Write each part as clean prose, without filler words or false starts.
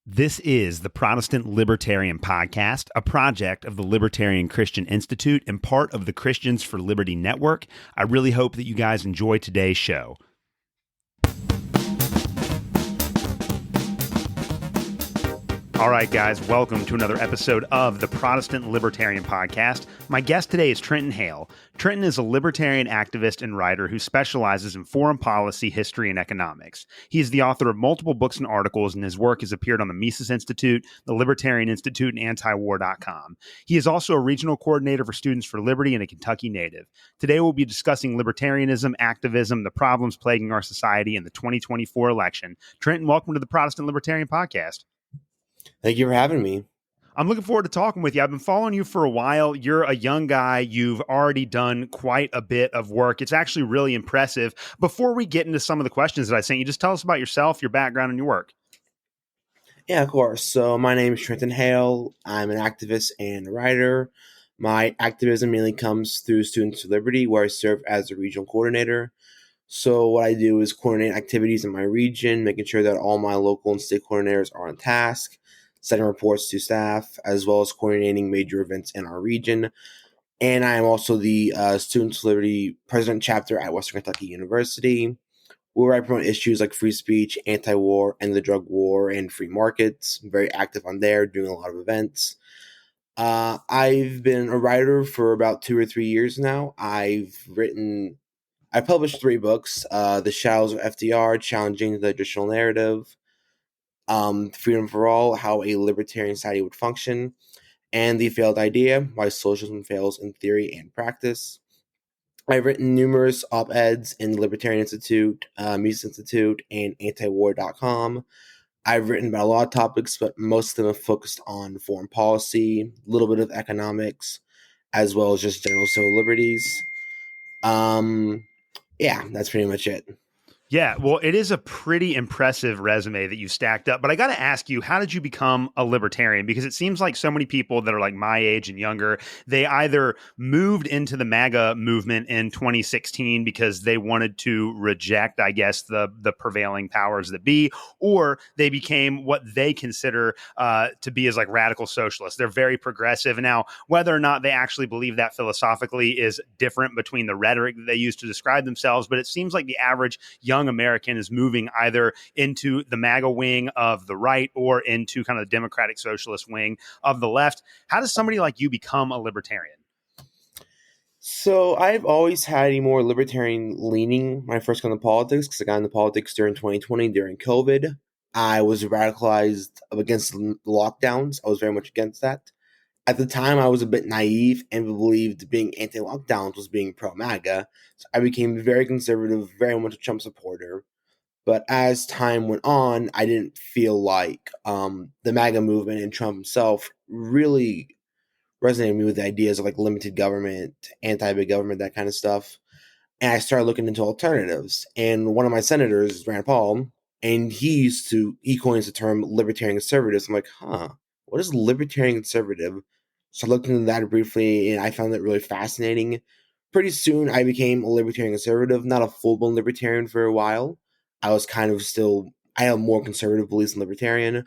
This is the Protestant Libertarian Podcast, a project of the Libertarian Christian Institute and part of the Christians for Liberty Network. I really hope that you guys enjoy today's show. All right, guys, welcome to another episode of the Protestant Libertarian Podcast. My guest today is Trenton Hale. Trenton is a libertarian activist and writer who specializes in foreign policy, history, and economics. He is the author of multiple books and articles, and his work has appeared on the Mises Institute, the Libertarian Institute, and antiwar.com. He is also a regional coordinator for Students for Liberty and a Kentucky native. Today, we'll be discussing libertarianism, activism, the problems plaguing our society, and the 2024 election. Trenton, welcome to the Protestant Libertarian Podcast. Thank you for having me. I'm looking forward to talking with you. I've been following you for a while. You're a young guy. You've already done quite a bit of work. It's actually really impressive. Before we get into some of the questions that I sent you, just tell us about yourself, your background, and your work. Yeah, of course. So my name is Trenton Hale. I'm an activist and a writer. My activism mainly comes through Students for Liberty, where I serve as a regional coordinator. So what I do is coordinate activities in my region, making sure that all my local and state coordinators are on task, setting reports to staff, as well as coordinating major events in our region. And I am also the Students for Liberty President Chapter at Western Kentucky University, where I promote issues like free speech, anti-war, and the drug war, and free markets. I'm very active on there, doing a lot of events. I've been a writer for about 2 or 3 years now. I published 3 books, The Shadows of FDR, Challenging the Traditional Narrative, Freedom for All, How a Libertarian Society Would Function, and The Failed Idea, Why Socialism Fails in Theory and Practice. I've written numerous op-eds in the Libertarian Institute, Mises Institute, and antiwar.com. I've written about a lot of topics, but most of them have focused on foreign policy, a little bit of economics, as well as just general civil liberties. Yeah, that's pretty much it. Yeah, well, it is a pretty impressive resume that you stacked up. But I got to ask you, how did you become a libertarian? Because it seems like so many people that are like my age and younger, they either moved into the MAGA movement in 2016 because they wanted to reject, I guess, the prevailing powers that be, or they became what they consider to be as like radical socialists. They're very progressive. And now, whether or not they actually believe that philosophically is different between the rhetoric that they use to describe themselves. But it seems like the average young American is moving either into the MAGA wing of the right or into kind of the democratic socialist wing of the left. How does somebody like you become a libertarian? So I've always had a more libertarian leaning when I first got into politics, because I got into politics during 2020 during COVID. I was radicalized against the lockdowns. I was very much against that. At the time, I was a bit naive and believed being anti-lockdowns was being pro-MAGA. So I became very conservative, very much a Trump supporter. But as time went on, I didn't feel like the MAGA movement and Trump himself really resonated with me with the ideas of like limited government, anti-big government, that kind of stuff. And I started looking into alternatives. And one of my senators is Rand Paul, and he coins the term libertarian conservatives. I'm like, what is libertarian conservative? So I looked into that briefly, and I found it really fascinating. Pretty soon, I became a libertarian conservative, not a full-blown libertarian for a while. I was kind of I have more conservative beliefs than libertarian,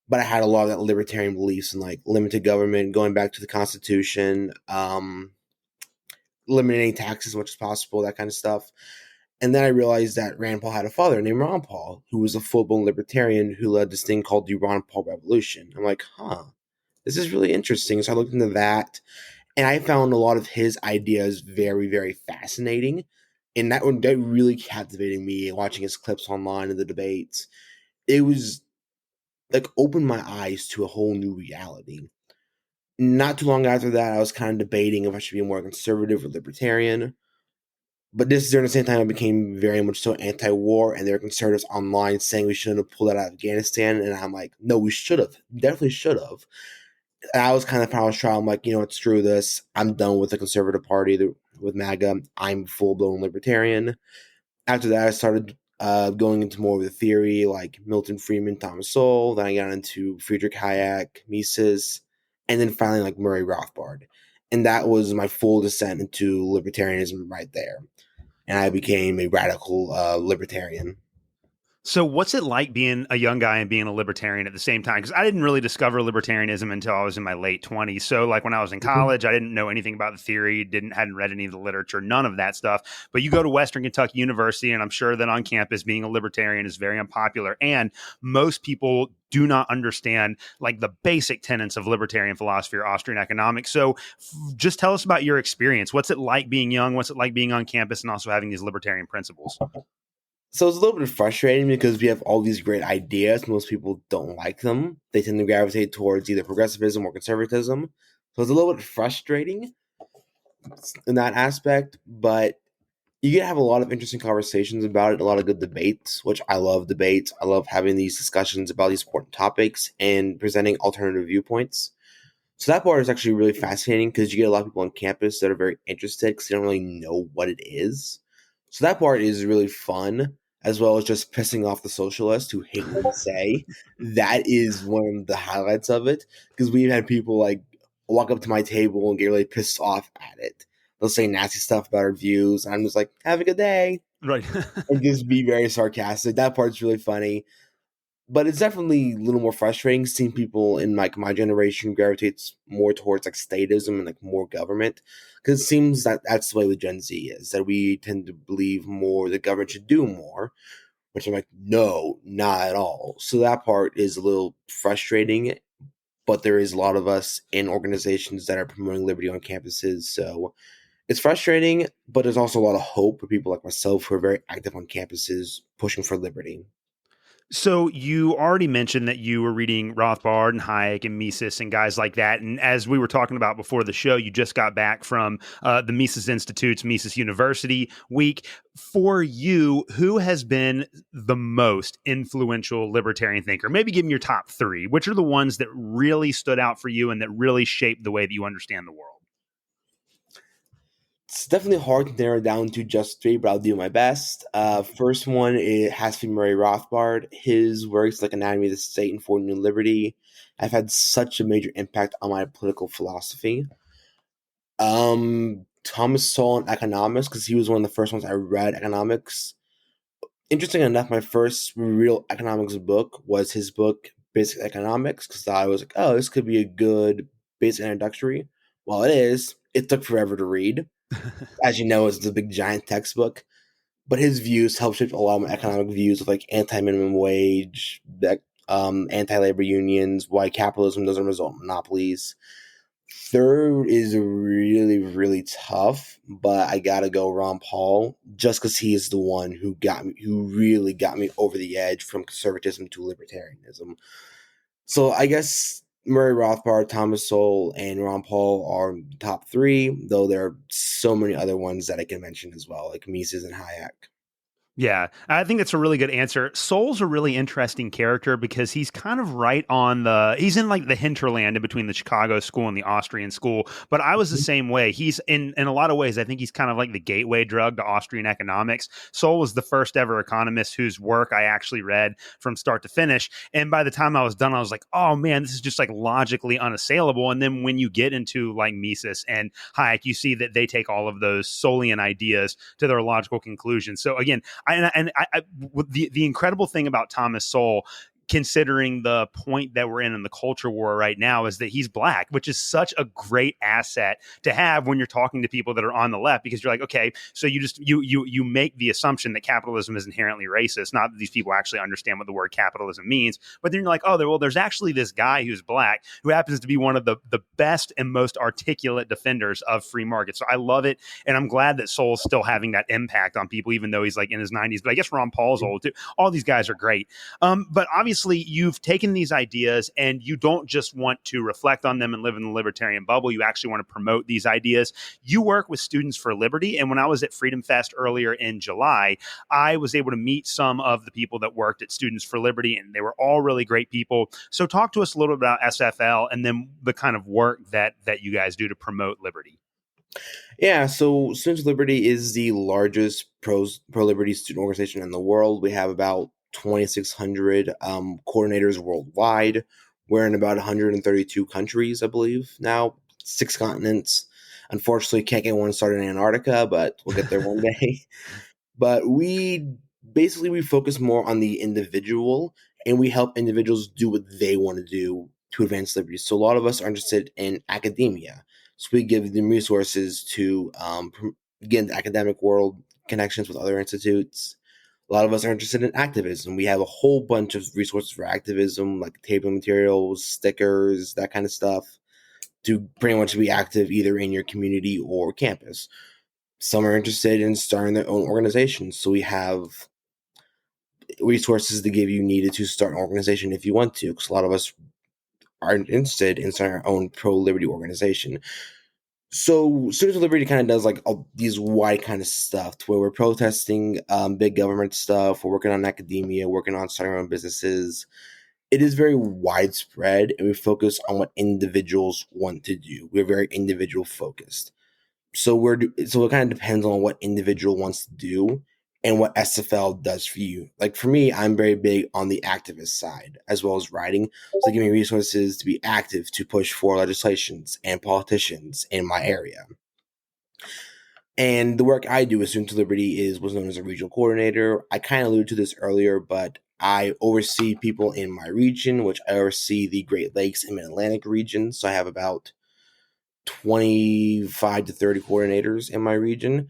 but I had a lot of that libertarian beliefs in like limited government, going back to the Constitution, eliminating taxes as much as possible, that kind of stuff. And then I realized that Rand Paul had a father named Ron Paul, who was a full-blown libertarian who led this thing called the Ron Paul Revolution. I'm like, this is really interesting. So I looked into that, and I found a lot of his ideas very, very fascinating. And that really captivated me, watching his clips online and the debates. It was like opened my eyes to a whole new reality. Not too long after that, I was kind of debating if I should be more conservative or libertarian. But this is during the same time I became very much so anti-war, and there were conservatives online saying we shouldn't have pulled out of Afghanistan. And I'm like, no, we should have. Definitely should have. And I was kind of power trial. I'm like, it's screw this. I'm done with the conservative party, with MAGA. I'm full-blown libertarian. After that, I started going into more of the theory, like Milton Friedman, Thomas Sowell. Then I got into Friedrich Hayek, Mises, and then finally like Murray Rothbard. And that was my full descent into libertarianism right there. And I became a radical libertarian. So, what's it like being a young guy and being a libertarian at the same time? Because I didn't really discover libertarianism until I was in my late 20s. So, like when I was in Mhm. college, I didn't know anything about the theory, hadn't read any of the literature, none of that stuff. But you go to Western Kentucky University, and I'm sure that on campus, being a libertarian is very unpopular. And most people do not understand like the basic tenets of libertarian philosophy or Austrian economics. So, just tell us about your experience. What's it like being young? What's it like being on campus and also having these libertarian principles? So it's a little bit frustrating because we have all these great ideas. Most people don't like them. They tend to gravitate towards either progressivism or conservatism. So it's a little bit frustrating in that aspect, but you get to have a lot of interesting conversations about it, a lot of good debates, which I love debates. I love having these discussions about these important topics and presenting alternative viewpoints. So that part is actually really fascinating because you get a lot of people on campus that are very interested because they don't really know what it is. So that part is really fun, as well as just pissing off the socialists who hate what we say. That is one of the highlights of it because we've had people like walk up to my table and get really pissed off at it. They'll say nasty stuff about our views. And I'm just like, have a good day. Right. And just be very sarcastic. That part's really funny, but it's definitely a little more frustrating seeing people in like my generation gravitates more towards like statism and like more government, because it seems that that's the way with Gen Z is that we tend to believe more the government should do more, which I'm like, no, not at all. So that part is a little frustrating, but there is a lot of us in organizations that are promoting liberty on campuses, so it's frustrating, but there's also a lot of hope for people like myself who are very active on campuses pushing for liberty. So you already mentioned that you were reading Rothbard and Hayek and Mises and guys like that. And as we were talking about before the show, you just got back from the Mises Institute's Mises University week. For you, who has been the most influential libertarian thinker? Maybe give me your top three. Which are the ones that really stood out for you and that really shaped the way that you understand the world? It's definitely hard to narrow down to just three, but I'll do my best. First one, it has to be Murray Rothbard. His works like Anatomy of the State and For New Liberty have had such a major impact on my political philosophy. Thomas Sowell in economics, because he was one of the first ones I read economics. Interesting enough, my first real economics book was his book Basic Economics, because I was like, oh, this could be a good basic introductory. Well, it is. It took forever to read. As you know, it's a big giant textbook. But his views help shape a lot of my economic views of like anti-minimum wage, anti-labor unions, why capitalism doesn't result in monopolies. Third is really, really tough, but I gotta go Ron Paul just because he is the one who really got me over the edge from conservatism to libertarianism. So I guess Murray Rothbard, Thomas Sowell, and Ron Paul are top three, though there are so many other ones that I can mention as well, like Mises and Hayek. Yeah, I think that's a really good answer. Soul's a really interesting character because he's kind of right on he's in like the hinterland in between the Chicago school and the Austrian school. But I was the same way. He's in a lot of ways, I think he's kind of like the gateway drug to Austrian economics. Soul was the first ever economist whose work I actually read from start to finish. And by the time I was done, I was like, oh man, this is just like logically unassailable. And then when you get into like Mises and Hayek, you see that they take all of those Soulian ideas to their logical conclusions. So again, the incredible thing about Thomas Sowell, considering the point that we're in the culture war right now, is that he's black, which is such a great asset to have when you're talking to people that are on the left, because you're like, okay, so you make the assumption that capitalism is inherently racist, not that these people actually understand what the word capitalism means, but then you're like, oh, well, there's actually this guy who's black who happens to be one of the best and most articulate defenders of free market. So I love it, and I'm glad that Soul's still having that impact on people, even though he's like in his 90s. But I guess Ron Paul's old too. All these guys are great. But obviously, you've taken these ideas and you don't just want to reflect on them and live in the libertarian bubble. You actually want to promote these ideas. You work with Students for Liberty. And when I was at Freedom Fest earlier in July, I was able to meet some of the people that worked at Students for Liberty, and they were all really great people. So talk to us a little bit about SFL and then the kind of work that you guys do to promote liberty. Yeah, so Students of Liberty is the largest pro liberty student organization in the world. We have about 2,600 coordinators worldwide. We're in about 132 countries, I believe, now, 6 continents. Unfortunately, can't get one started in Antarctica, but we'll get there one day. But we Basically, we focus more on the individual, and we help individuals do what they want to do to advance liberty. So a lot of us are interested in academia, so we give them resources to get in the academic world, connections with other institutes. A lot of us are interested in activism. We have a whole bunch of resources for activism, like table materials, stickers, that kind of stuff, to pretty much be active either in your community or campus. Some are interested in starting their own organizations, so we have resources to give you needed to start an organization if you want to, because a lot of us aren't interested in starting our own pro-liberty organization. So Students of Liberty kind of does like all these wide kind of stuff to where we're protesting big government stuff, we're working on academia, working on starting our own businesses. It is very widespread, and we focus on what individuals want to do. We're very individual focused. So it kind of depends on what individual wants to do and what SFL does for you. Like for me, I'm very big on the activist side as well as writing. So give me resources to be active to push for legislations and politicians in my area. And the work I do with Students of Liberty was known as a regional coordinator. I kind of alluded to this earlier, but I oversee people in my region, which I oversee the Great Lakes and Mid-Atlantic region. So I have about 25 to 30 coordinators in my region.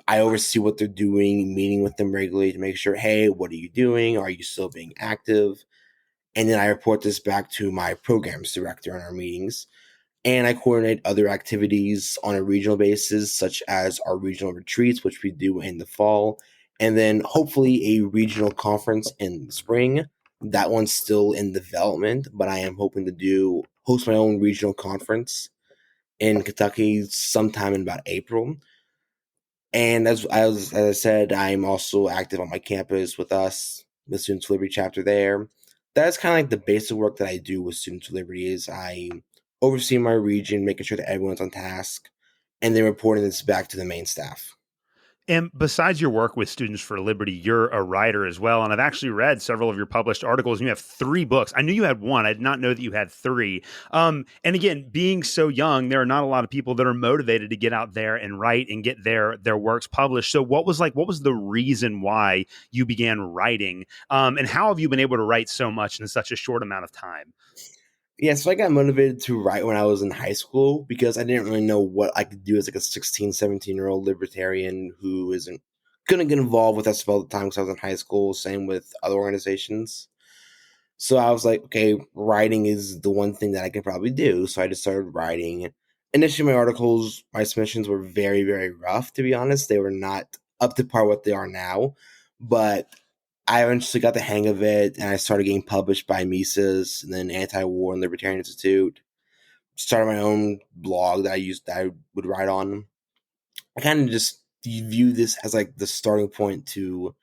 I oversee what they're doing, meeting with them regularly to make sure, hey, what are you doing? Are you still being active? And then I report this back to my programs director in our meetings. And I coordinate other activities on a regional basis, such as our regional retreats, which we do in the fall, and then hopefully a regional conference in the spring. That one's still in development, but I am hoping to host my own regional conference in Kentucky sometime in about April. And as I said, I'm also active on my campus with us, the Students for Liberty chapter there. That's kind of like the basic work that I do with Students for Liberty is I oversee my region, making sure that everyone's on task, and then reporting this back to the main staff. And besides your work with Students for Liberty, you're a writer as well. And I've actually read several of your published articles. And you have 3 books. I knew you had one. I did not know that you had 3. And again, being so young, there are not a lot of people that are motivated to get out there and write and get their works published. So what was the reason why you began writing? And how have you been able to write so much in such a short amount of time? Yeah, so I got motivated to write when I was in high school because I didn't really know what I could do as like a 16, 17-year-old libertarian who isn't going to get involved with SFL at the time because I was in high school, same with other organizations. So I was like, okay, writing is the one thing that I can probably do. So I just started writing. Initially, my submissions were very, very rough, to be honest. They were not up to par what they are now. But I eventually got the hang of it, and I started getting published by Mises and then Anti-War and Libertarian Institute. Started my own blog that I would write on. I kind of just view this as like the starting point to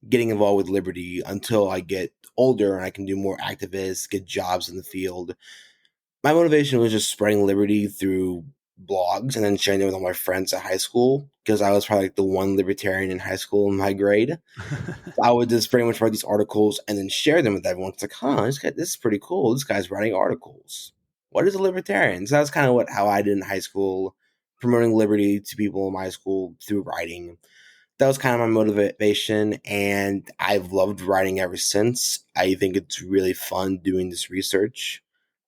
getting involved with liberty until I get older and I can do more activists, get jobs in the field. My motivation was just spreading liberty through blogs and then sharing it with all my friends at high school because I was probably like the one libertarian in high school in my grade. I would just pretty much write these articles and then share them with everyone. It's like, this is pretty cool. This guy's writing articles. What is a libertarian? So that's kind of how I did in high school, promoting liberty to people in my school through writing. That was kind of my motivation, and I've loved writing ever since. I think it's really fun doing this research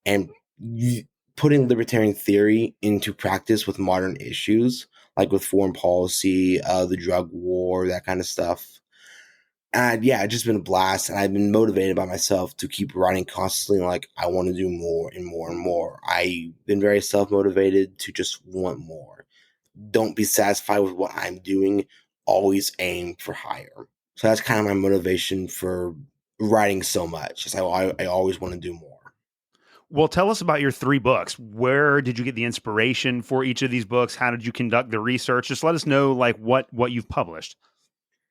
and putting libertarian theory into practice with modern issues, like with foreign policy, the drug war, that kind of stuff. And yeah, it's just been a blast, and I've been motivated by myself to keep writing constantly. Like, I want to do more and more and more. I've been very self-motivated to just want more. Don't be satisfied with what I'm doing. Always aim for higher. So that's kind of my motivation for writing so much. Is I always want to do more. Well, tell us about your 3 books. Where did you get the inspiration for each of these books? How did you conduct the research? Just let us know like what you've published.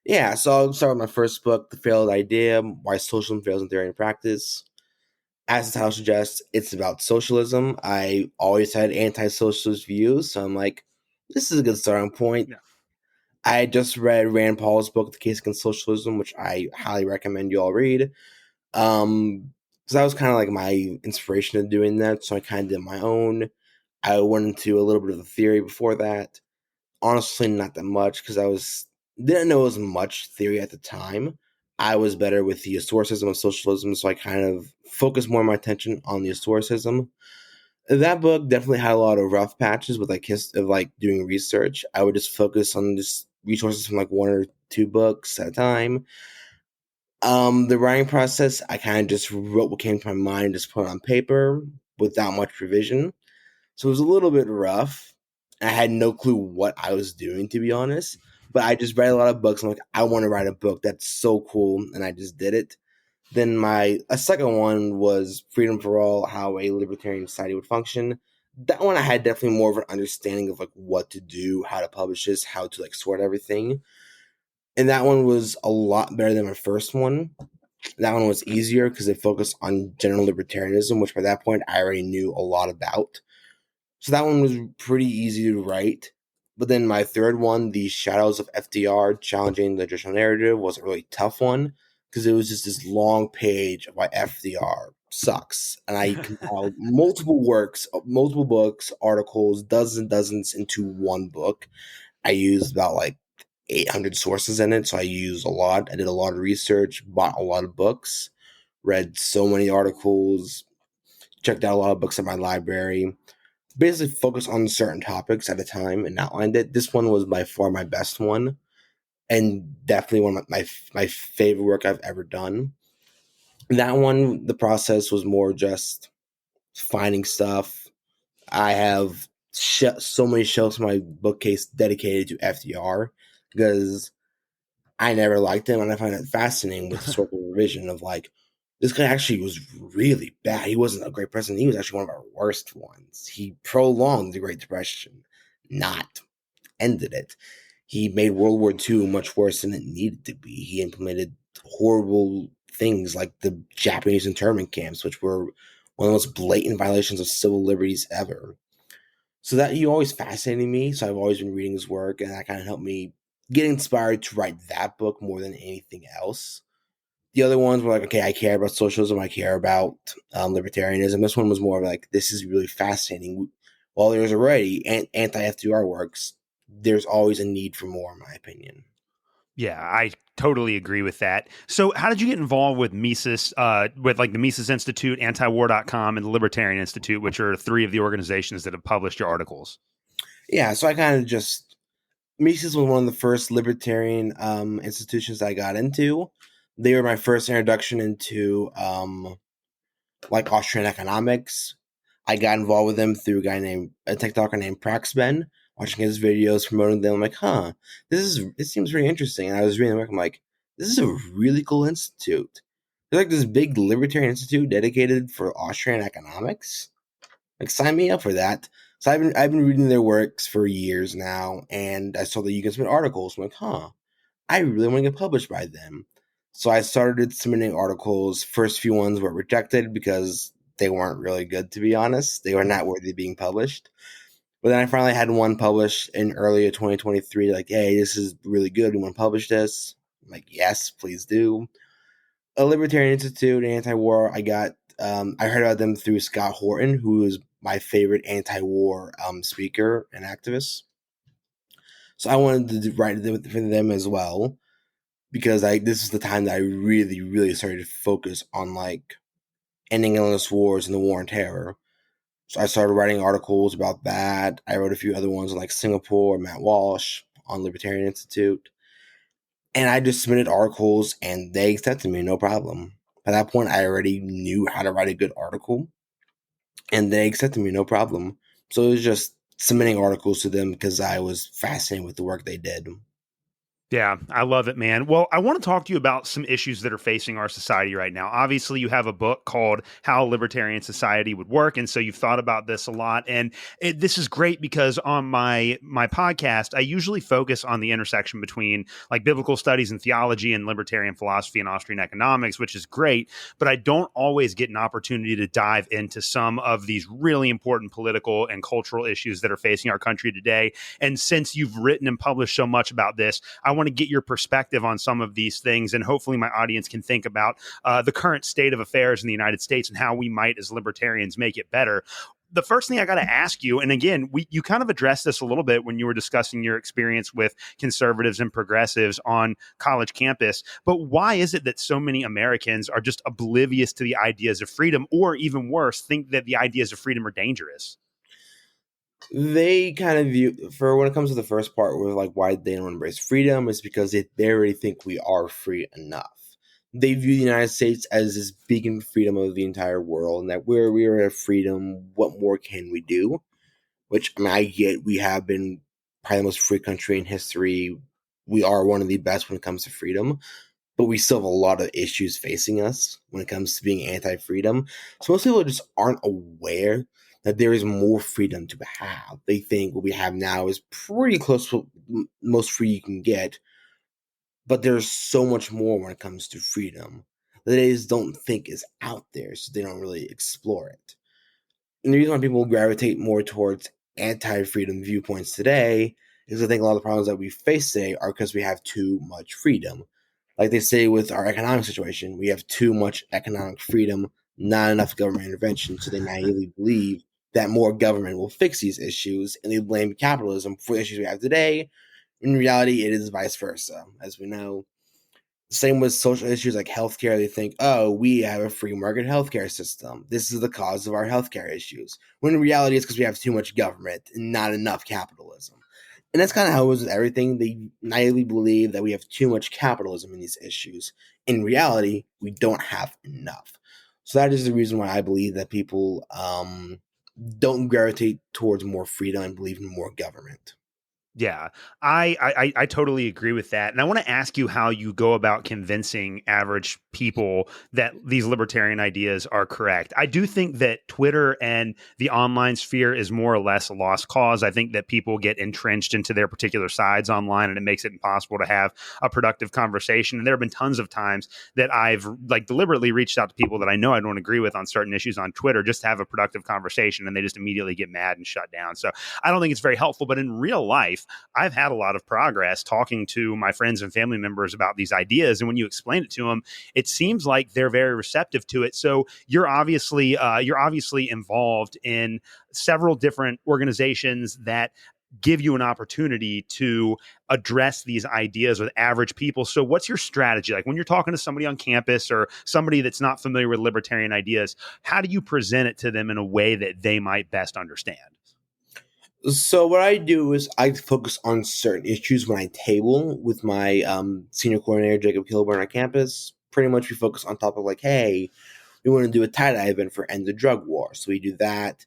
Yeah, so I'll start with my first book, The Failed Idea, Why Socialism Fails in Theory and Practice. As the title suggests, it's about socialism. I always had anti-socialist views, so I'm like, this is a good starting point. Yeah. I just read Rand Paul's book, The Case Against Socialism, which I highly recommend you all read. So that was kind of like my inspiration of doing that, so I kind of did my own. I went into a little bit of the theory before that. Honestly, not that much, because I was Didn't know as much theory at the time. I was better with the historicism of socialism, so I kind of focused more of my attention on the historicism. That book definitely had a lot of rough patches with like of like doing research. I would just focus on just resources from like one or two books at a time. The writing process, I kind of just wrote what came to my mind, just put it on paper without much revision. So it was a little bit rough. I had no clue what I was doing, to be honest. But I just read a lot of books. I'm like, I want to write a book that's so cool, and I just did it. Then my a second one was Freedom for All: How a Libertarian Society Would Function. That one I had definitely more of an understanding of like what to do, how to publish this, how to like sort everything. And that one was a lot better than my first one. That one was easier because it focused on general libertarianism, which by that point I already knew a lot about. So that one was pretty easy to write. But then my third one, The Shadows of FDR, Challenging the Traditional Narrative, was a really tough one because it was just this long page of why FDR sucks. And I compiled multiple works, multiple books, articles, dozens and dozens into one book. I used about like 800 sources in it, so I used a lot. I did a lot of research, bought a lot of books, read so many articles, checked out a lot of books at my library, basically focused on certain topics at a time and outlined it. This one was by far my best one, and definitely one of my favorite work I've ever done. That one, the process was more just finding stuff. I have so many shelves in my bookcase dedicated to FDR because I never liked him, and I find it fascinating with historical revision of like, this guy actually was really bad. He wasn't a great president. He was actually one of our worst ones. He prolonged the Great Depression, not ended it. He made World War II much worse than it needed to be. He implemented horrible things like the Japanese internment camps, which were one of the most blatant violations of civil liberties ever. So that he always fascinated me. So I've always been reading his work, and that kind of helped me get inspired to write that book more than anything else. The other ones were like, okay, I care about socialism, I care about libertarianism. This one was more like, this is really fascinating. While there's already anti-FDR works, there's always a need for more, in my opinion. Yeah, I totally agree with that. So how did you get involved with Mises, with like the Mises Institute, antiwar.com, and the Libertarian Institute, which are three of the organizations that have published your articles? Yeah, so I kind of just Mises was one of the first libertarian institutions I got into. They were my first introduction into like Austrian economics. I got involved with them through a TikToker named Praxben, watching his videos, promoting them. I'm like, this seems really interesting. And I was reading the work. I'm like, this is a really cool institute. There's like this big libertarian institute dedicated for Austrian economics. Like, sign me up for that. So I've been reading their works for years now, and I saw that you can submit articles. I'm like, I really want to get published by them. So I started submitting articles. First few ones were rejected because they weren't really good, to be honest. They were not worthy of being published. But then I finally had one published in early 2023, like, hey, this is really good. We want to publish this. I'm like, yes, please do. A Libertarian Institute, anti-war. I heard about them through Scott Horton, who is my favorite anti-war speaker and activist. So I wanted to write for them as well, because this is the time that I really, really started to focus on like ending endless wars and the war on terror. So I started writing articles about that. I wrote a few other ones on like Singapore, Matt Walsh, on Libertarian Institute. And I just submitted articles and they accepted me, no problem. By that point, I already knew how to write a good article and they accepted me, no problem. So it was just submitting articles to them because I was fascinated with the work they did. Yeah, I love it, man. Well, I want to talk to you about some issues that are facing our society right now. Obviously, you have a book called How a Libertarian Society Would Work, and so you've thought about this a lot. And this is great because on my podcast, I usually focus on the intersection between like biblical studies and theology and libertarian philosophy and Austrian economics, which is great. But I don't always get an opportunity to dive into some of these really important political and cultural issues that are facing our country today. And since you've written and published so much about this, I want to get your perspective on some of these things, and hopefully my audience can think about the current state of affairs in the United States and how we might, as libertarians, make it better. the first thing I got to ask you, and again, you kind of addressed this a little bit when you were discussing your experience with conservatives and progressives on college campus, but why is it that so many Americans are just oblivious to the ideas of freedom, or even worse, think that the ideas of freedom are dangerous? They kind of view, for when it comes to the first part with like why they don't embrace freedom, is because they already think we are free enough. They view the United States as this beacon freedom of the entire world, and that where we are at freedom, what more can we do? Which, I mean, I get, we have been probably the most free country in history. We are one of the best when it comes to freedom, but we still have a lot of issues facing us when it comes to being anti-freedom. So most people just aren't aware that there is more freedom to have. They think what we have now is pretty close to most free you can get, but there's so much more when it comes to freedom that they just don't think is out there, so they don't really explore it. And the reason why people gravitate more towards anti-freedom viewpoints today is I think a lot of the problems that we face today are because we have too much freedom. Like they say with our economic situation, we have too much economic freedom, not enough government intervention, so they naively believe that more government will fix these issues, and they blame capitalism for the issues we have today. In reality, it is vice versa. As we know, same with social issues like healthcare. They think, oh, we have a free market healthcare system. This is the cause of our healthcare issues. When in reality, it's because we have too much government and not enough capitalism. And that's kind of how it was with everything. They naively believe that we have too much capitalism in these issues. In reality, we don't have enough. So that is the reason why I believe that people don't gravitate towards more freedom and believe in more government. Yeah, I totally agree with that. And I want to ask you how you go about convincing average people that these libertarian ideas are correct. I do think that Twitter and the online sphere is more or less a lost cause. I think that people get entrenched into their particular sides online, and it makes it impossible to have a productive conversation. And there have been tons of times that I've like deliberately reached out to people that I know I don't agree with on certain issues on Twitter just to have a productive conversation, and they just immediately get mad and shut down. So I don't think it's very helpful. But in real life, I've had a lot of progress talking to my friends and family members about these ideas. And when you explain it to them, it seems like they're very receptive to it. So you're obviously involved in several different organizations that give you an opportunity to address these ideas with average people. So what's your strategy? Like when you're talking to somebody on campus or somebody that's not familiar with libertarian ideas, how do you present it to them in a way that they might best understand? So what I do is I focus on certain issues when I table with my senior coordinator, Jacob Kilburn, on campus. Pretty much we focus on topic like, hey, we want to do a tie-dye event for End the Drug War. So we do that.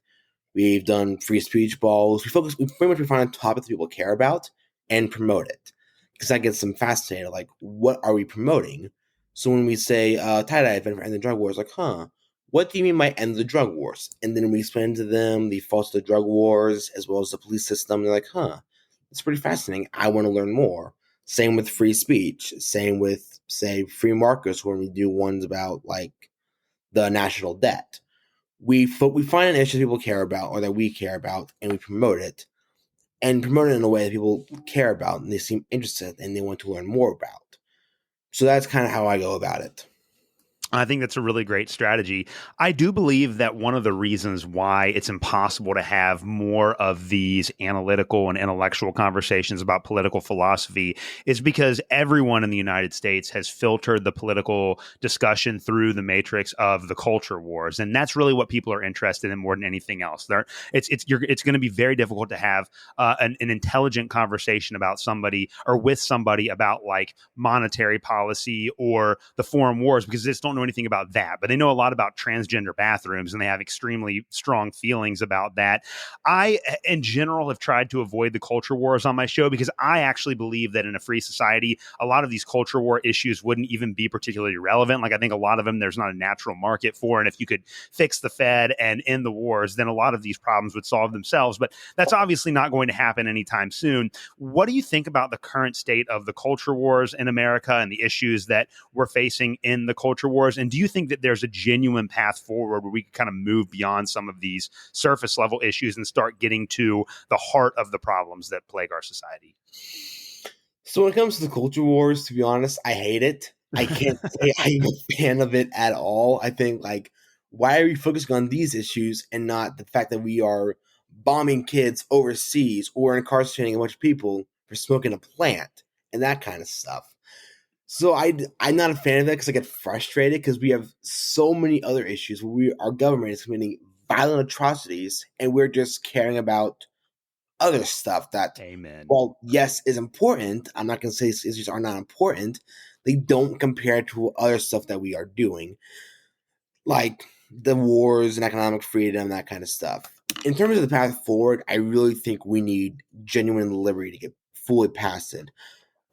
We've done free speech balls. We pretty much we find a topic that people care about and promote it. Because that gets them fascinated. Like, what are we promoting? So when we say tie-dye event for End the Drug War, it's like, huh, what do you mean by end the drug wars? And then we explain to them the faults of the drug wars as well as the police system. They're like, huh, it's pretty fascinating. I want to learn more. Same with free speech. Same with, say, free markets when we do ones about, like, the national debt. We find an issue people care about or that we care about, and we promote it. And promote it in a way that people care about and they seem interested and they want to learn more about. So that's kind of how I go about it. I think that's a really great strategy. I do believe that one of the reasons why it's impossible to have more of these analytical and intellectual conversations about political philosophy is because everyone in the United States has filtered the political discussion through the matrix of the culture wars. And that's really what people are interested in more than anything else. It's going to be very difficult to have an intelligent conversation about somebody or with somebody about like monetary policy or the foreign wars because they just don't know anything about that, but they know a lot about transgender bathrooms and they have extremely strong feelings about that. I, in general, have tried to avoid the culture wars on my show because I actually believe that in a free society, a lot of these culture war issues wouldn't even be particularly relevant. Like I think a lot of them, there's not a natural market for, and if you could fix the Fed and end the wars, then a lot of these problems would solve themselves. But that's obviously not going to happen anytime soon. What do you think about the current state of the culture wars in America and the issues that we're facing in the culture wars? And do you think that there's a genuine path forward where we can kind of move beyond some of these surface level issues and start getting to the heart of the problems that plague our society? So when it comes to the culture wars, to be honest, I hate it. I can't say I'm a fan of it at all. I think like Why are we focusing on these issues and not the fact that we are bombing kids overseas or incarcerating a bunch of people for smoking a plant and that kind of stuff? So I'm not a fan of that because I get frustrated because we have so many other issues where our government is committing violent atrocities and we're just caring about other stuff that, Amen. well, yes, is important. I'm not going to say these issues are not important. They don't compare to other stuff that we are doing, like the wars and economic freedom, that kind of stuff. In terms of the path forward, I really think we need genuine liberty to get fully past it.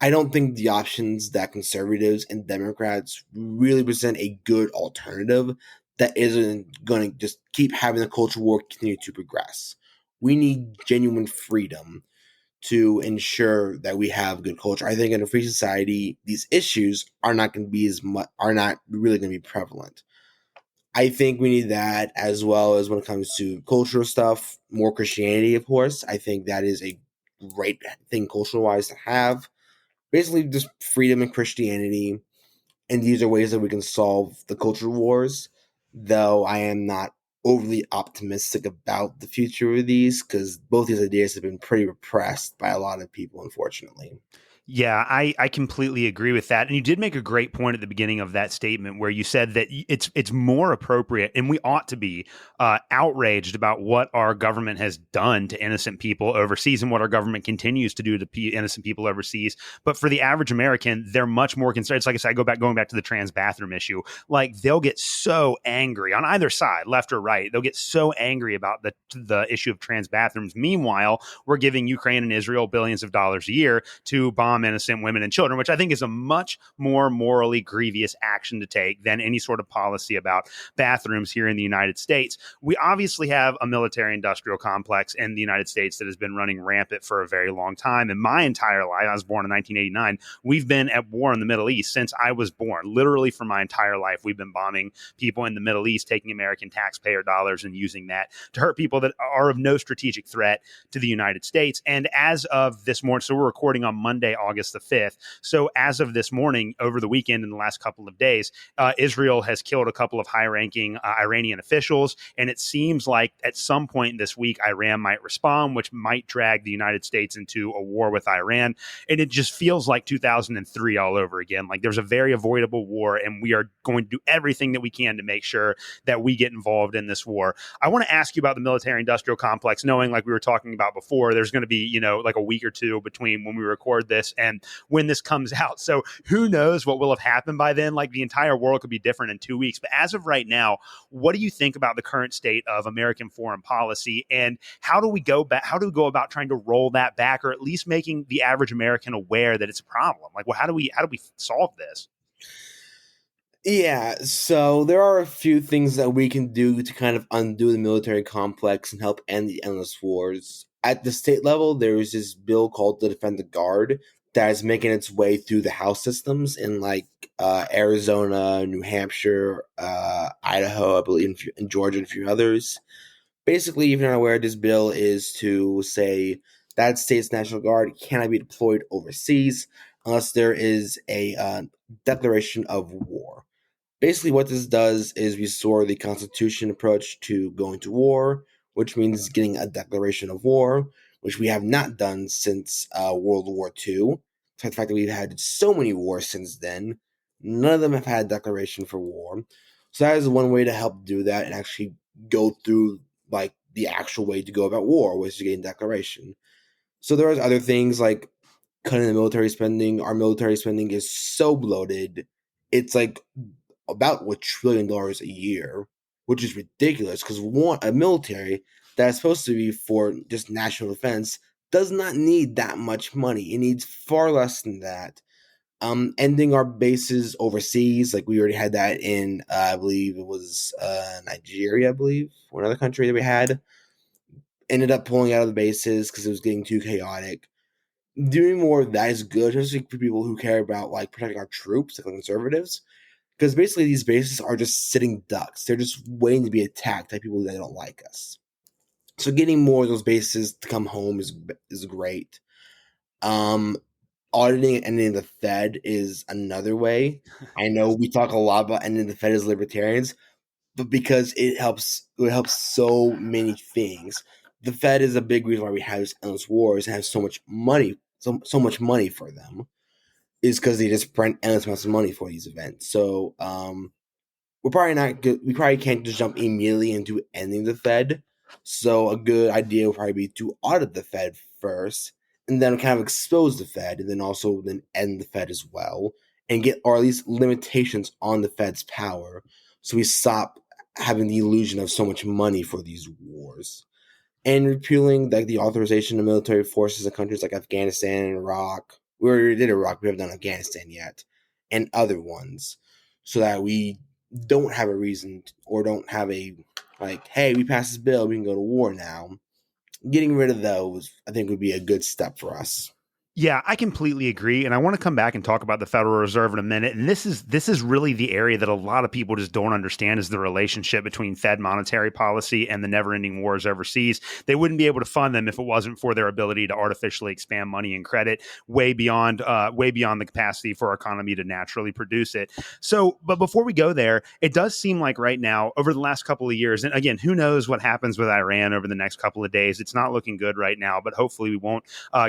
I don't think the options that conservatives and Democrats really present a good alternative that isn't going to just keep having the culture war continue to progress. We need genuine freedom to ensure that we have good culture. I think in a free society, these issues are not going to be are not really going to be prevalent. I think we need that as well as when it comes to cultural stuff, more Christianity, of course. I think that is a great thing cultural wise to have. Basically, just freedom and Christianity. And these are ways that we can solve the culture wars, though I am not overly optimistic about the future of these because both these ideas have been pretty repressed by a lot of people, unfortunately. Yeah, I completely agree with that. And you did make a great point at the beginning of that statement where you said that it's more appropriate and we ought to be outraged about what our government has done to innocent people overseas and what our government continues to do to innocent people overseas. But for the average American, they're much more concerned. It's like I said, going back to the trans bathroom issue. Like they'll get so angry on either side, left or right. They'll get so angry about the issue of trans bathrooms. Meanwhile, we're giving Ukraine and Israel billions of dollars a year to bomb innocent women and children, which I think is a much more morally grievous action to take than any sort of policy about bathrooms here in the United States. We obviously have a military industrial complex in the United States that has been running rampant for a very long time. In my entire life, I was born in 1989, we've been at war in the Middle East since I was born. Literally for my entire life, we've been bombing people in the Middle East, taking American taxpayer dollars and using that to hurt people that are of no strategic threat to the United States. And as of this morning, so we're recording on Monday, August the 5th. So as of this morning, over the weekend in the last couple of days, Israel has killed a couple of high-ranking Iranian officials. And it seems like at some point this week, Iran might respond, which might drag the United States into a war with Iran. And it just feels like 2003 all over again. Like there's a very avoidable war, and we are going to do everything that we can to make sure that we get involved in this war. I want to ask you about the military industrial complex, knowing like we were talking about before, there's going to be, like a week or two between when we record this and when this comes out. So who knows what will have happened by then? Like the entire world could be different in 2 weeks. But as of right now, what do you think about the current state of American foreign policy, and how do we go back? How do we go about trying to roll that back, or at least making the average American aware that it's a problem? Like, well, how do we solve this? Yeah, so there are a few things that we can do to kind of undo the military complex and help end the endless wars. At the state level, there is this bill called the Defend the Guard that is making its way through the House systems in like Arizona, New Hampshire, Idaho, I believe, and Georgia, and a few others. Basically, if you're not aware, this bill is to say that state's National Guard cannot be deployed overseas unless there is a declaration of war. Basically, what this does is restore the Constitution approach to going to war, which means getting a declaration of war, which we have not done since World War II. Despite the fact that we've had so many wars since then, none of them have had a declaration for war. So that is one way to help do that and actually go through like the actual way to go about war, which is getting a declaration. So there are other things like cutting the military spending. Our military spending is so bloated. It's like about $1 trillion a year, which is ridiculous because a military that's supposed to be for just national defense does not need that much money. It needs far less than that. Ending our bases overseas, like we already had that in, I believe it was Nigeria, I believe, or another country that we had. Ended up pulling out of the bases because it was getting too chaotic. Doing more of that is good, especially for people who care about like protecting our troops, like conservatives. Because basically these bases are just sitting ducks. They're just waiting to be attacked by people that don't like us. So getting more of those bases to come home is great. Um, Auditing and ending the Fed is another way. I know we talk a lot about ending the Fed as libertarians. but because it helps so many things. The Fed is a big reason why we have these endless wars and have so much money, so much money for them, is because they just print endless amounts of money for these events. So we're probably not good. We probably can't just jump immediately into ending the Fed. So a good idea would probably be to audit the Fed first, and then kind of expose the Fed, and then also then end the Fed as well, and get or at least limitations on the Fed's power, so we stop having the illusion of so much money for these wars, and repealing like the authorization of military forces in countries like Afghanistan and Iraq. We already did Iraq. We haven't done Afghanistan yet, and other ones, so that we don't have a reason or don't have a like, hey, we passed this bill, we can go to war now. Getting rid of those, I think, would be a good step for us. Yeah, I completely agree, and I want to come back and talk about the Federal Reserve in a minute. And this is really the area that a lot of people just don't understand is the relationship between Fed monetary policy and the never-ending wars overseas. They wouldn't be able to fund them if it wasn't for their ability to artificially expand money and credit way beyond the capacity for our economy to naturally produce it. So, but before we go there, it does seem like right now, over the last couple of years, and again, who knows what happens with Iran over the next couple of days? It's not looking good right now, but hopefully we won't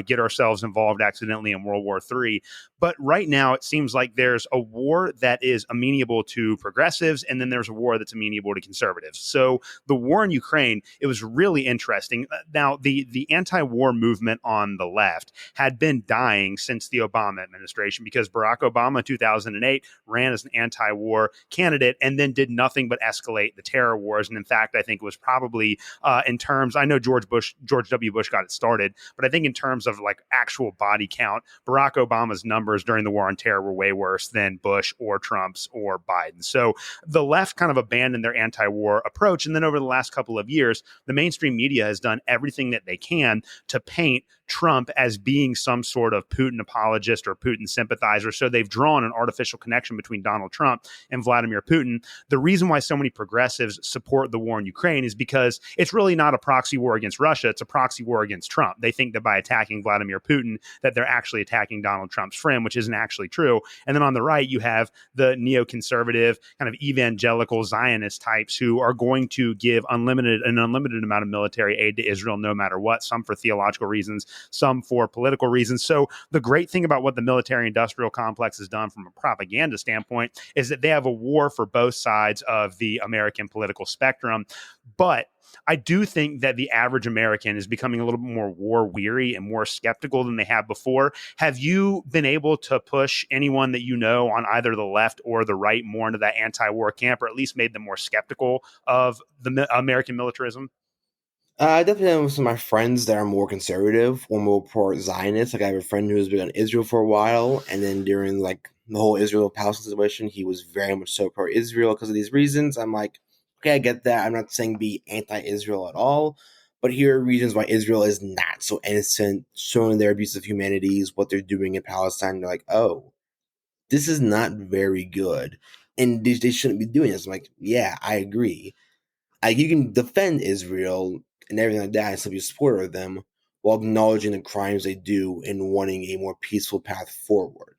get ourselves involved accidentally in World War III. But right now, it seems like there's a war that is amenable to progressives, and then there's a war that's amenable to conservatives. So the war in Ukraine, it was really interesting. Now, the anti-war movement on the left had been dying since the Obama administration because Barack Obama in 2008 ran as an anti-war candidate and then did nothing but escalate the terror wars. And in fact, I think it was probably in terms, I know George W. Bush got it started, but I think in terms of like actual body count, Barack Obama's numbers during the war on terror were way worse than Bush or Trump's or Biden. So the left kind of abandoned their anti-war approach. And then over the last couple of years, the mainstream media has done everything that they can to paint Trump as being some sort of Putin apologist or Putin sympathizer. So they've drawn an artificial connection between Donald Trump and Vladimir Putin. The reason why so many progressives support the war in Ukraine is because it's really not a proxy war against Russia. It's a proxy war against Trump. They think that by attacking Vladimir Putin, that they're actually attacking Donald Trump's friend, which isn't actually true. And then on the right, you have the neoconservative kind of evangelical Zionist types who are going to give an unlimited amount of military aid to Israel no matter what, some for theological reasons, some for political reasons. So the great thing about what the military industrial complex has done from a propaganda standpoint is that they have a war for both sides of the American political spectrum. But I do think that the average American is becoming a little bit more war weary and more skeptical than they have before. Have you been able to push anyone that you know on either the left or the right more into that anti-war camp, or at least made them more skeptical of the American militarism? I definitely have some of my friends that are more conservative or more pro-Zionist. Like I have a friend who has been on Israel for a while, and then during like the whole Israel-Palestine situation, he was very much so pro-Israel because of these reasons. I'm like, okay, I get that. I'm not saying be anti-Israel at all, but here are reasons why Israel is not so innocent, showing their abuse of humanities, what they're doing in Palestine. They're like, oh, this is not very good, and they shouldn't be doing this. I'm like, yeah, I agree. You can defend Israel and everything like that and still be a supporter of them while acknowledging the crimes they do and wanting a more peaceful path forward.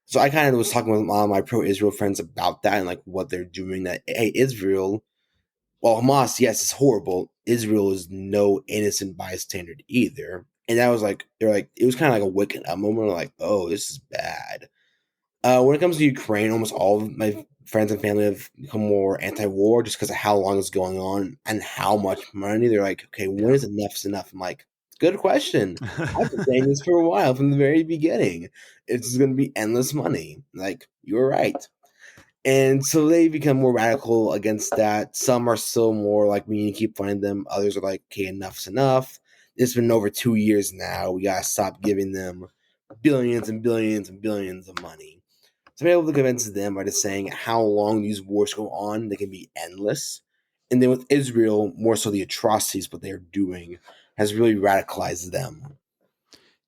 So I kind of was talking with a lot of my pro-Israel friends about that and like what they're doing. That hey, Israel, well, Hamas, yes, it's horrible. Israel is no innocent bystander either. And that was like they're like it was kind of like a waking up moment. Like, oh, this is bad. When it comes to Ukraine, almost all of my friends and family have become more anti-war just because of how long it's going on and how much money. They're like, okay, when Yeah. is enough enough? I'm like, good question. I've been saying this for a while from the very beginning. It's going to be endless money. Like, you're right. And so they become more radical against that. Some are still more like, we need to keep funding them. Others are like, okay, enough's enough. It's been over 2 years now. We got to stop giving them billions and billions and billions of money. To be able to convince them by just saying how long these wars go on, they can be endless. And then with Israel, more so the atrocities what they're doing has really radicalized them.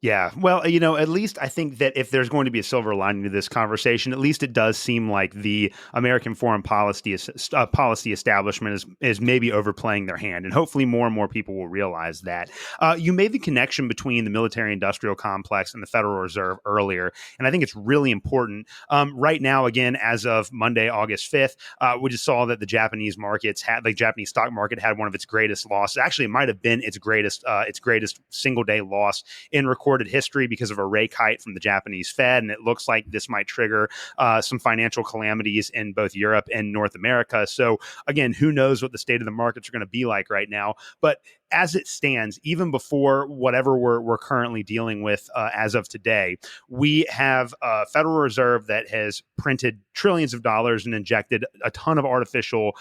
Yeah. Well, at least I think that if there's going to be a silver lining to this conversation, at least it does seem like the American foreign policy establishment is maybe overplaying their hand, and hopefully more and more people will realize that. You made the connection between the military-industrial complex and the Federal Reserve earlier, and I think it's really important. Right now, again, as of Monday, August 5th, we just saw that the Japanese Japanese stock market had one of its greatest losses. Actually, it might have been its greatest single day loss in recorded history because of a rate hike from the Japanese Fed. And it looks like this might trigger some financial calamities in both Europe and North America. So again, who knows what the state of the markets are going to be like right now. But as it stands, even before whatever we're currently dealing with as of today, we have a Federal Reserve that has printed trillions of dollars and injected a ton of artificial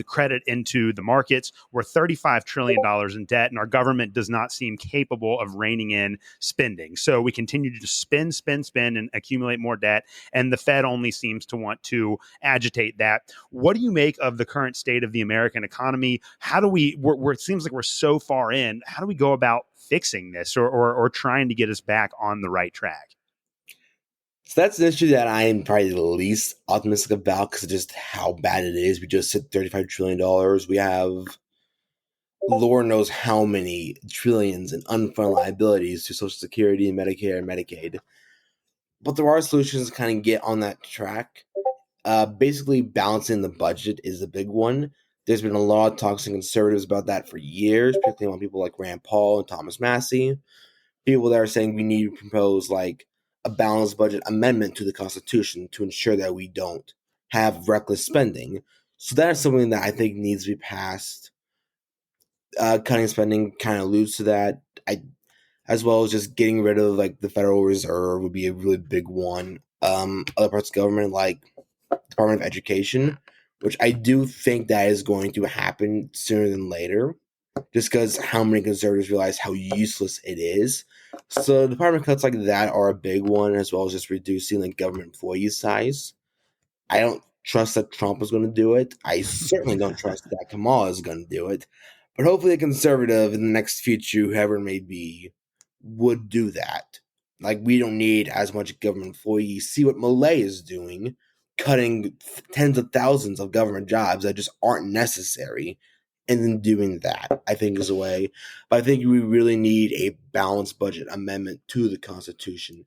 credit into the markets. We're $35 trillion in debt, and our government does not seem capable of reining in spending. So we continue to just spend, and accumulate more debt, and the Fed only seems to want to agitate that. What do you make of the current state of the American economy? How do it seems like we're so far in, how do we go about fixing this or trying to get us back on the right track? So that's an issue that I am probably the least optimistic about because of just how bad it is. We just hit $35 trillion. We have Lord knows how many trillions in unfunded liabilities to Social Security and Medicare and Medicaid. But there are solutions to kind of get on that track. Basically, balancing the budget is a big one. There's been a lot of talks to conservatives about that for years, particularly among people like Rand Paul and Thomas Massey. People that are saying we need to propose like a balanced budget amendment to the Constitution to ensure that we don't have reckless spending. So that is something that I think needs to be passed. Cutting spending kind of alludes to that. As well as just getting rid of like the Federal Reserve would be a really big one. Other parts of government like Department of Education, which I do think that is going to happen sooner than later, just because how many conservatives realize how useless it is. So department cuts like that are a big one, as well as just reducing like government employee size. I don't trust that Trump is going to do it. I certainly don't trust that Kamala is going to do it. But hopefully a conservative in the next future, whoever it may be, would do that. Like, we don't need as much government employees. See what Malay is doing, cutting tens of thousands of government jobs that just aren't necessary, and then doing that, I think, is a way. But I think we really need a balanced budget amendment to the Constitution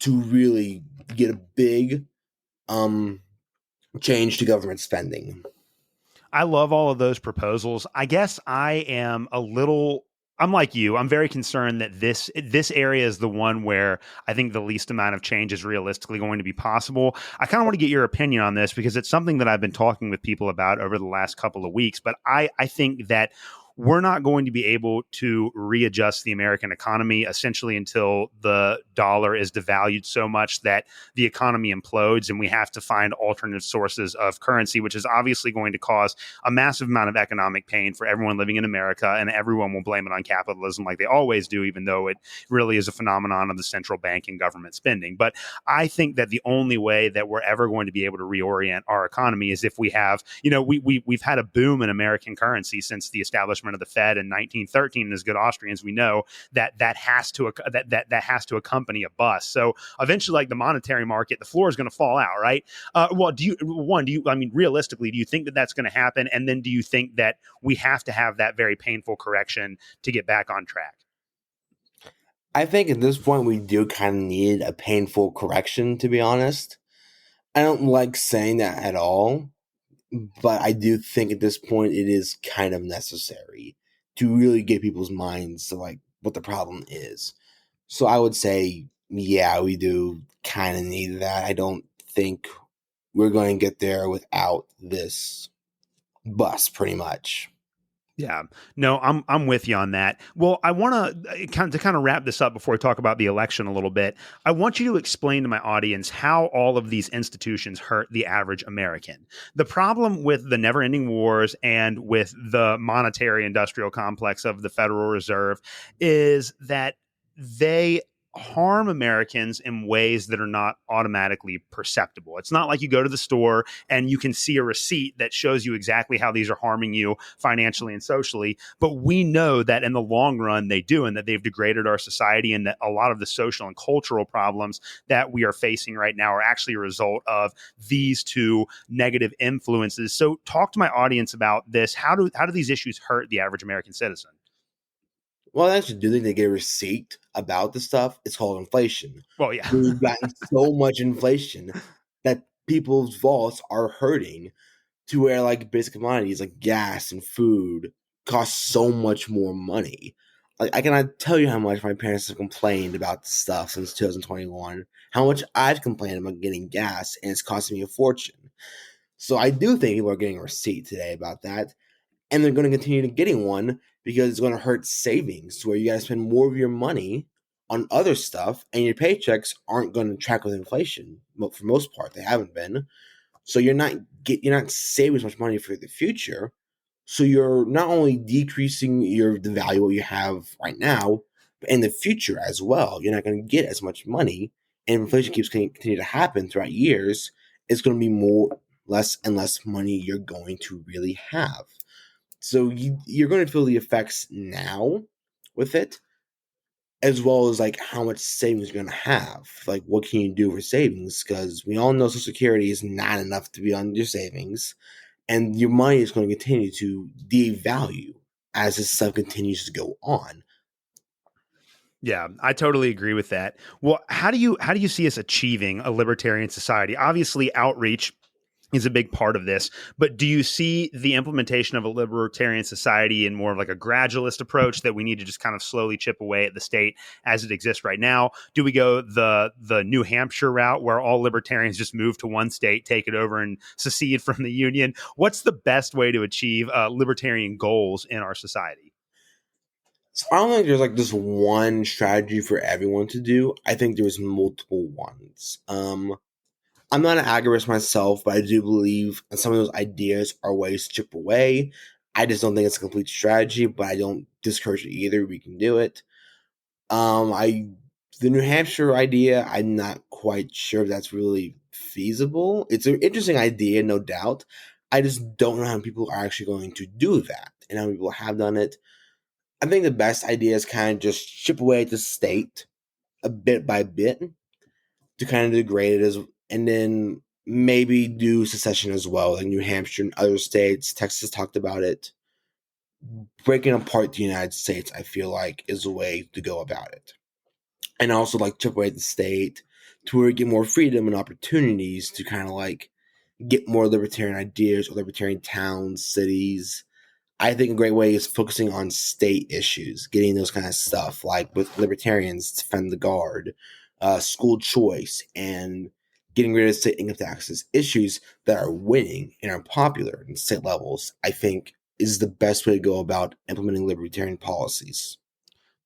to really get a big change to government spending. I love all of those proposals. I guess I'm like you. I'm very concerned that this area is the one where I think the least amount of change is realistically going to be possible. I kind of want to get your opinion on this because it's something that I've been talking with people about over the last couple of weeks. But I think that we're not going to be able to readjust the American economy essentially until the dollar is devalued so much that the economy implodes and we have to find alternative sources of currency, which is obviously going to cause a massive amount of economic pain for everyone living in America, and everyone will blame it on capitalism like they always do, even though it really is a phenomenon of the central bank and government spending. But I think that the only way that we're ever going to be able to reorient our economy is if we have, we've had a boom in American currency since the establishment of the Fed in 1913. And as good Austrians, we know that has to accompany a bust. So eventually, like the monetary market, the floor is going to fall out, right? Realistically, do you think that that's going to happen? And then do you think that we have to have that very painful correction to get back on track? I think at this point we do kind of need a painful correction, to be honest. I don't like saying that at all, but I do think at this point it is kind of necessary to really get people's minds to like what the problem is. So I would say, yeah, we do kind of need that. I don't think we're going to get there without this bust, pretty much. Yeah, no, I'm with you on that. Well, I want to kind of wrap this up before we talk about the election a little bit. I want you to explain to my audience how all of these institutions hurt the average American. The problem with the never-ending wars and with the monetary industrial complex of the Federal Reserve is that they harm Americans in ways that are not automatically perceptible. It's not like you go to the store and you can see a receipt that shows you exactly how these are harming you financially and socially. But we know that in the long run, they do, and that they've degraded our society, and that a lot of the social and cultural problems that we are facing right now are actually a result of these two negative influences. So talk to my audience about this. How do these issues hurt the average American citizen? Well, I actually do think they get a receipt about the stuff. It's called inflation. Well, yeah. We've gotten so much inflation that people's vaults are hurting to where like basic commodities like gas and food cost so much more money. Like I cannot tell you how much my parents have complained about this stuff since 2021. How much I've complained about getting gas and it's costing me a fortune. So I do think people are getting a receipt today about that, and they're going to continue to getting one because it's going to hurt savings where you got to spend more of your money on other stuff, and your paychecks aren't going to track with inflation. But for most part, they haven't been. So you're not saving as much money for the future. So you're not only decreasing the value of what you have right now, but in the future as well. You're not going to get as much money, and inflation keeps continue to happen throughout years. It's going to be less and less money you're going to really have. So you're going to feel the effects now with it, as well as like how much savings you're going to have. Like, what can you do for savings? Because we all know Social Security is not enough to be on your savings, and your money is going to continue to devalue as this stuff continues to go on. Yeah, I totally agree with that. Well, how do you see us achieving a libertarian society? Obviously, outreach is a big part of this, but do you see the implementation of a libertarian society in more of like a gradualist approach that we need to just kind of slowly chip away at the state as it exists right now? Do we go the New Hampshire route where all libertarians just move to one state, take it over, and secede from the union? What's the best way to achieve libertarian goals in our society? So I don't think there's like this one strategy for everyone to do. I think there's multiple ones. I'm not an agorist myself, but I do believe some of those ideas are ways to chip away. I just don't think it's a complete strategy, but I don't discourage it either. We can do it. I The New Hampshire idea, I'm not quite sure if that's really feasible. It's an interesting idea, no doubt. I just don't know how people are actually going to do that and how many people have done it. I think the best idea is kind of just chip away at the state a bit by bit to kind of degrade it and then maybe do secession as well, like New Hampshire and other states. Texas talked about it. Breaking apart the United States, I feel like, is a way to go about it. And also like chip away at the state to where you get more freedom and opportunities to kind of like get more libertarian ideas or libertarian towns, cities. I think a great way is focusing on state issues, getting those kind of stuff, like with libertarians, defend the guard, school choice, and getting rid of state income taxes. Issues that are winning and are popular in state levels, I think, is the best way to go about implementing libertarian policies.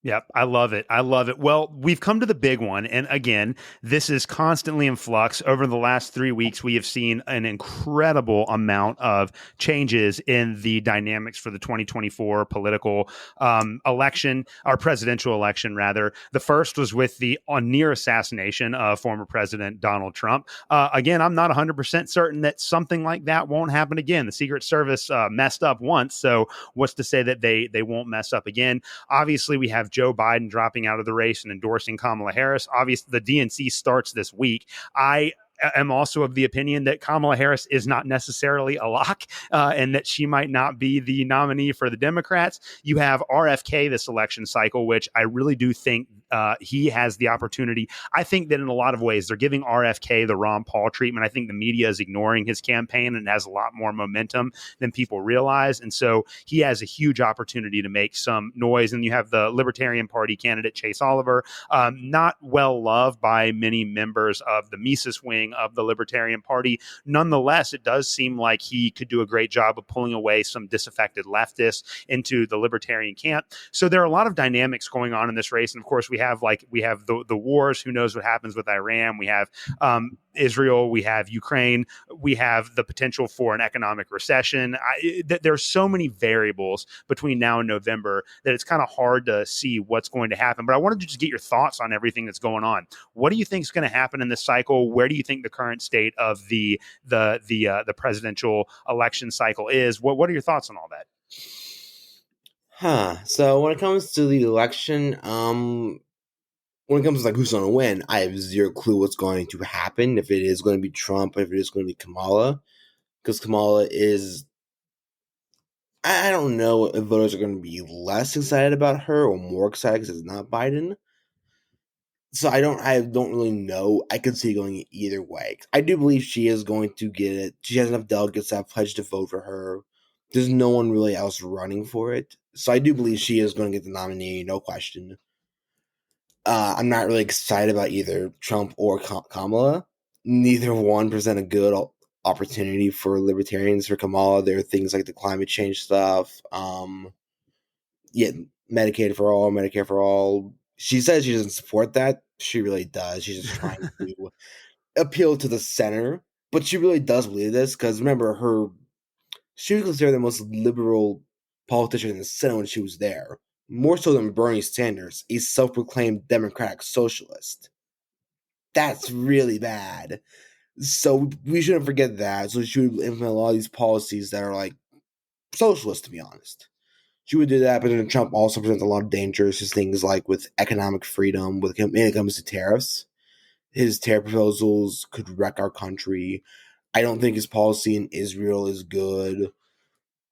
Yep, I love it. I love it. Well, we've come to the big one. And again, this is constantly in flux. Over the last 3 weeks, we have seen an incredible amount of changes in the dynamics for the 2024 political election, our presidential election, rather. The first was with the near assassination of former President Donald Trump. Again, I'm not 100% certain that something like that won't happen again. The Secret Service messed up once. So what's to say that they won't mess up again? Obviously, we have Joe Biden dropping out of the race and endorsing Kamala Harris. Obviously, the DNC starts this week. I am also of the opinion that Kamala Harris is not necessarily a lock and that she might not be the nominee for the Democrats. You have RFK this election cycle, which I really do think he has the opportunity. I think that in a lot of ways, they're giving RFK the Ron Paul treatment. I think the media is ignoring his campaign and it has a lot more momentum than people realize. And so he has a huge opportunity to make some noise. And you have the Libertarian Party candidate, Chase Oliver, not well loved by many members of the Mises wing of the Libertarian Party. Nonetheless, it does seem like he could do a great job of pulling away some disaffected leftists into the Libertarian camp. So there are a lot of dynamics going on in this race. And of course, we we have the wars. Who knows what happens with Iran? We have Israel. We have Ukraine. We have the potential for an economic recession. There's so many variables between now and November that it's kind of hard to see what's going to happen. But I wanted to just get your thoughts on everything that's going on. What do you think is going to happen in this cycle? Where do you think the current state of the presidential election cycle is? What are your thoughts on all that? So when it comes to the election, when it comes to like who's going to win, I have zero clue what's going to happen. If it is going to be Trump, if it is going to be Kamala, because Kamala is, I don't know if voters are going to be less excited about her or more excited because it's not Biden. So I don't really know. I could see it going either way. I do believe she is going to get it. She has enough delegates that have pledged to vote for her. There's no one really else running for it. So I do believe she is going to get the nominee, no question. I'm not really excited about either Trump or Kamala. Neither one present a good opportunity for libertarians. For Kamala, there are things like the climate change stuff. Yeah, Medicaid for all, Medicare for all. She says she doesn't support that. She really does. She's just trying to appeal to the center. But she really does believe this because remember, she was considered the most liberal politician in the Senate when she was there. More so than Bernie Sanders, a self proclaimed democratic socialist. That's really bad. So we shouldn't forget that. So she would implement a lot of these policies that are like socialist, to be honest. She would do that, but then Trump also presents a lot of dangers, just things like with economic freedom, when it comes to tariffs. His tariff proposals could wreck our country. I don't think his policy in Israel is good.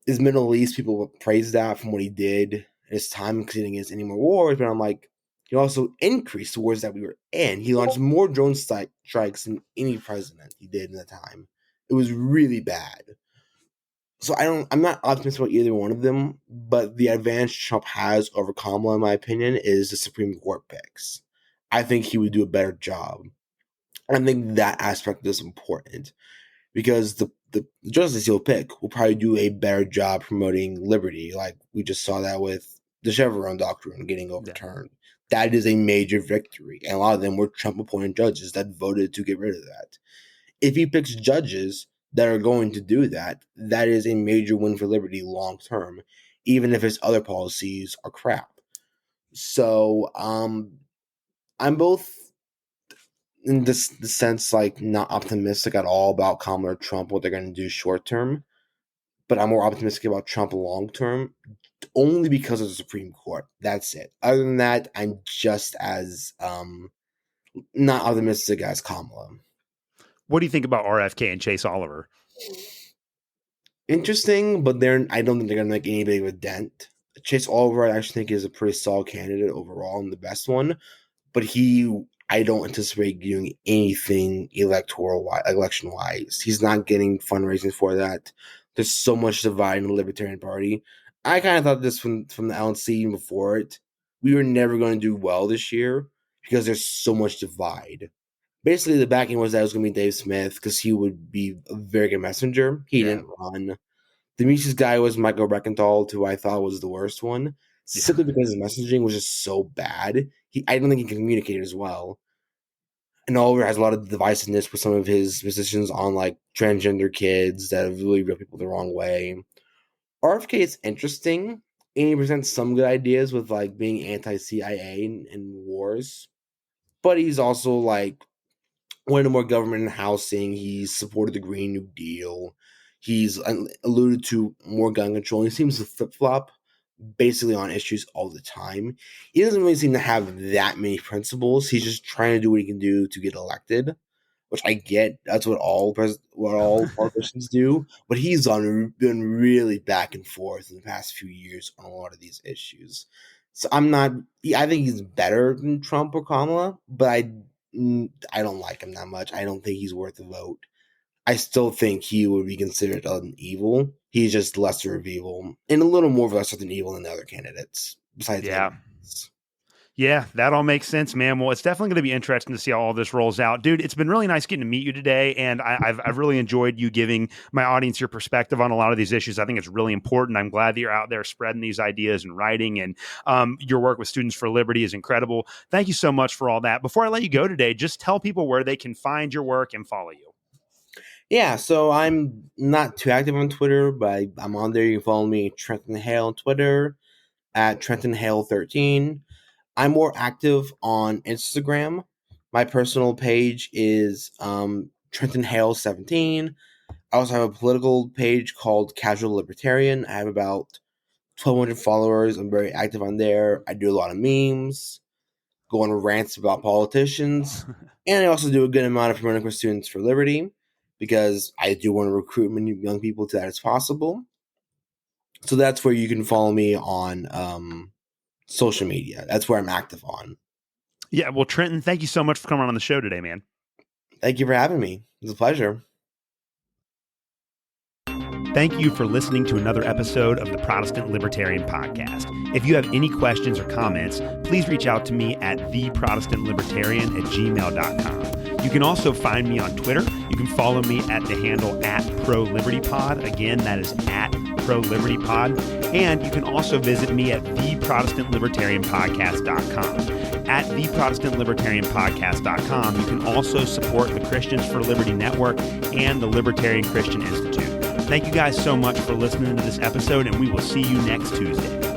His Middle East, people praise that from what he did in his time because he didn't get any more wars, but I'm like, he also increased the wars that we were in. He launched more drone strikes than any president he did in the time. It was really bad. So I'm not optimistic about either one of them, but the advantage Trump has over Kamala, in my opinion, is the Supreme Court picks. I think he would do a better job. I think that aspect is important because the justice he'll pick will probably do a better job promoting liberty. Like we just saw that with the Chevron doctrine getting Yeah. overturned. That is a major victory. And a lot of them were Trump appointed judges that voted to get rid of that. If he picks judges that are going to do that, that is a major win for liberty long term, even if his other policies are crap. So I'm both in the sense like not optimistic at all about Kamala or Trump what they're going to do short term, but I'm more optimistic about Trump long term only because of the Supreme Court. That's it. Other than that, I'm just as not optimistic as Kamala. What do you think about RFK and Chase Oliver? Interesting, but I don't think they're gonna make any big of a dent. Chase Oliver, I actually think is a pretty solid candidate overall and the best one, but I don't anticipate doing anything election wise. He's not getting fundraising for that. There's so much divide in the Libertarian Party. I kind of thought this from the LNC even before it. We were never going to do well this year because there's so much divide. Basically, the backing was that it was going to be Dave Smith because he would be a very good messenger. He didn't run. The Mises guy was Michael Reckenthal, who I thought was the worst one, simply because his messaging was just so bad. I don't think he can communicate as well. And Oliver has a lot of divisiveness with some of his positions on like transgender kids that have really rubbed people the wrong way. RFK is interesting, and he presents some good ideas with like being anti-CIA and wars, but he's also like wanted more government and housing. He's supported the Green New Deal. He's alluded to more gun control. He seems to flip flop basically on issues all the time. He doesn't really seem to have that many principles. He's just trying to do what he can do to get elected, which I get. That's what all politicians do. But he's been really back and forth in the past few years on a lot of these issues. So I'm not. I think he's better than Trump or Kamala, but I don't like him that much. I don't think he's worth a vote. I still think he would be considered an evil. He's just lesser of evil and a little more of lesser than evil than the other candidates besides Yeah. him. Yeah, that all makes sense, man. Well, it's definitely going to be interesting to see how all this rolls out. Dude, it's been really nice getting to meet you today, and I've really enjoyed you giving my audience your perspective on a lot of these issues. I think it's really important. I'm glad that you're out there spreading these ideas and writing, and your work with Students for Liberty is incredible. Thank you so much for all that. Before I let you go today, just tell people where they can find your work and follow you. Yeah, so I'm not too active on Twitter, but I'm on there. You can follow me, Trenton Hale, on Twitter, at Trenton Hale 13. I'm more active on Instagram. My personal page is Trenton Hale 17. I also have a political page called Casual Libertarian. I have about 1,200 followers. I'm very active on there. I do a lot of memes, go on rants about politicians, and I also do a good amount of promoting for Students for Liberty because I do want to recruit many young people to that as possible. So that's where you can follow me on social media. That's where I'm active on. Yeah, well, Trenton, thank you so much for coming on the show today, man. Thank you for having me. It was a pleasure. Thank you for listening to another episode of the Protestant Libertarian Podcast. If you have any questions or comments, please reach out to me at theprotestantlibertarian@gmail.com. You can also find me on Twitter. You can follow me at the handle @ProLibertyPod. Again, that is @ProLibertyPod. And you can also visit me at theprotestantlibertarianpodcast.com. At theprotestantlibertarianpodcast.com, you can also support the Christians for Liberty Network and the Libertarian Christian Institute. Thank you guys so much for listening to this episode, and we will see you next Tuesday.